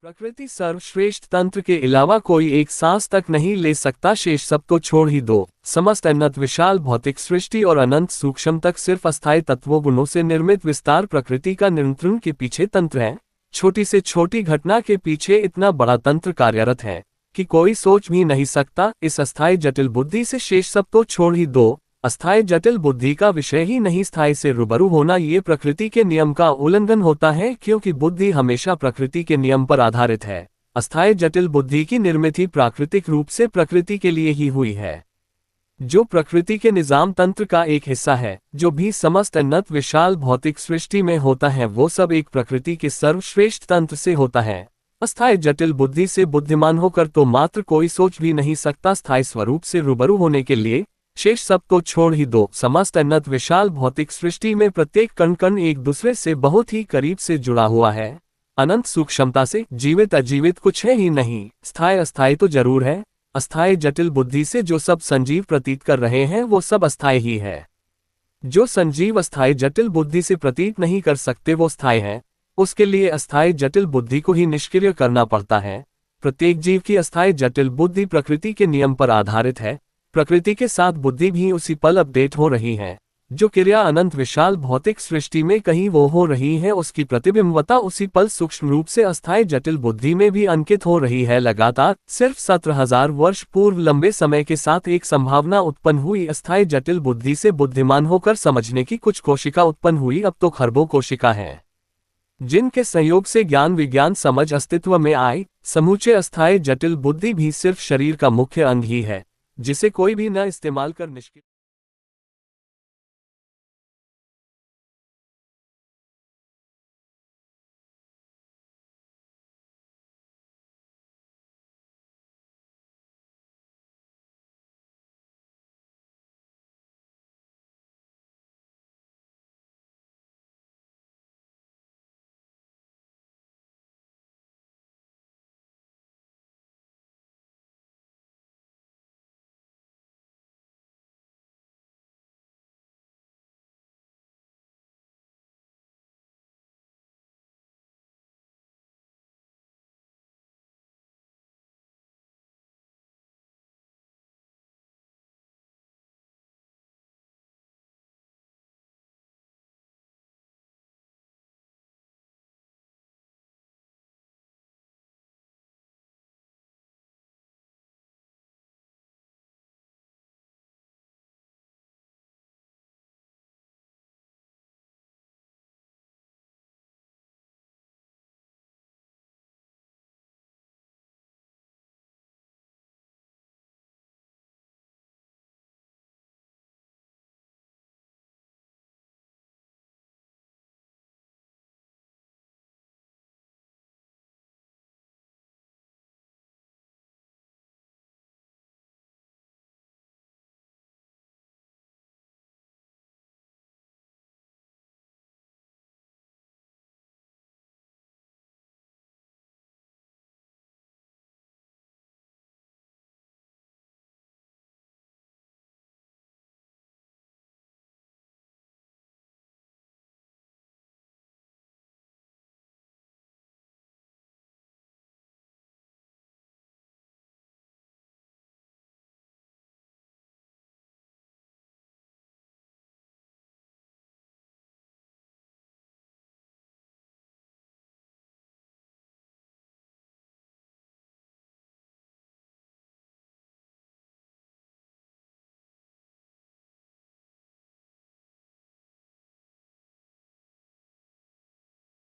प्रकृति सर्वश्रेष्ठ तंत्र के अलावा कोई एक सांस तक नहीं ले सकता, शेष सब तो छोड़ ही दो। समस्त अनंत विशाल भौतिक सृष्टि और अनंत सूक्ष्म तक सिर्फ अस्थायी तत्वों गुणों से निर्मित विस्तार प्रकृति का नियंत्रण के पीछे तंत्र है। छोटी से छोटी घटना के पीछे इतना बड़ा तंत्र कार्यरत है कि कोई सोच भी नहीं सकता। इस अस्थायी जटिल बुद्धि से शेष सब तो छोड़ ही दो। अस्थायी जटिल बुद्धि का विषय ही नहीं स्थायी से रूबरू होना, ये प्रकृति के नियम का उल्लंघन होता है, क्योंकि बुद्धि हमेशा प्रकृति के नियम पर आधारित है। अस्थायी जटिल बुद्धि की निर्मित ही प्राकृतिक रूप से प्रकृति के लिए ही हुई है, जो प्रकृति के निजाम तंत्र का एक हिस्सा है। जो भी समस्त अनंत विशाल भौतिक सृष्टि में होता है वो सब एक प्रकृति के सर्वश्रेष्ठ तंत्र से होता है। अस्थायी जटिल बुद्धि से बुद्धिमान होकर तो मात्र कोई सोच भी नहीं सकता। स्थायी स्वरूप से रूबरू होने के लिए शेष सब तो छोड़ ही दो। समस्त अनंत विशाल भौतिक सृष्टि में प्रत्येक कण कण एक दूसरे से बहुत ही करीब से जुड़ा हुआ है। अनंत सूक्ष्मता से जीवित अजीवित कुछ है ही नहीं। स्थायी अस्थायी तो जरूर है। अस्थायी जटिल बुद्धि से जो सब संजीव प्रतीत कर रहे हैं वो सब अस्थायी ही है। जो संजीव अस्थायी जटिल बुद्धि से प्रतीत नहीं कर सकते वो स्थायी है। उसके लिए अस्थायी जटिल बुद्धि को ही निष्क्रिय करना पड़ता है। प्रत्येक जीव की अस्थायी जटिल बुद्धि प्रकृति के नियम पर आधारित है। प्रकृति के साथ बुद्धि भी उसी पल अपडेट हो रही है। जो क्रिया अनंत विशाल भौतिक सृष्टि में कहीं वो हो रही है, उसकी प्रतिबिंबता उसी पल सूक्ष्म रूप से अस्थायी जटिल बुद्धि में भी अंकित हो रही है। लगातार सिर्फ 17,000 वर्ष पूर्व लंबे समय के साथ एक संभावना उत्पन्न हुई। अस्थायी जटिल बुद्धि से बुद्धिमान होकर समझने की कुछ कोशिका उत्पन्न हुई। अब तो खरबों कोशिका हैं जिनके संयोग से ज्ञान विज्ञान समझ अस्तित्व में आई। समूचे अस्थायी जटिल बुद्धि भी सिर्फ शरीर का मुख्य अंग ही है, जिसे कोई भी न इस्तेमाल कर निष्क्रिय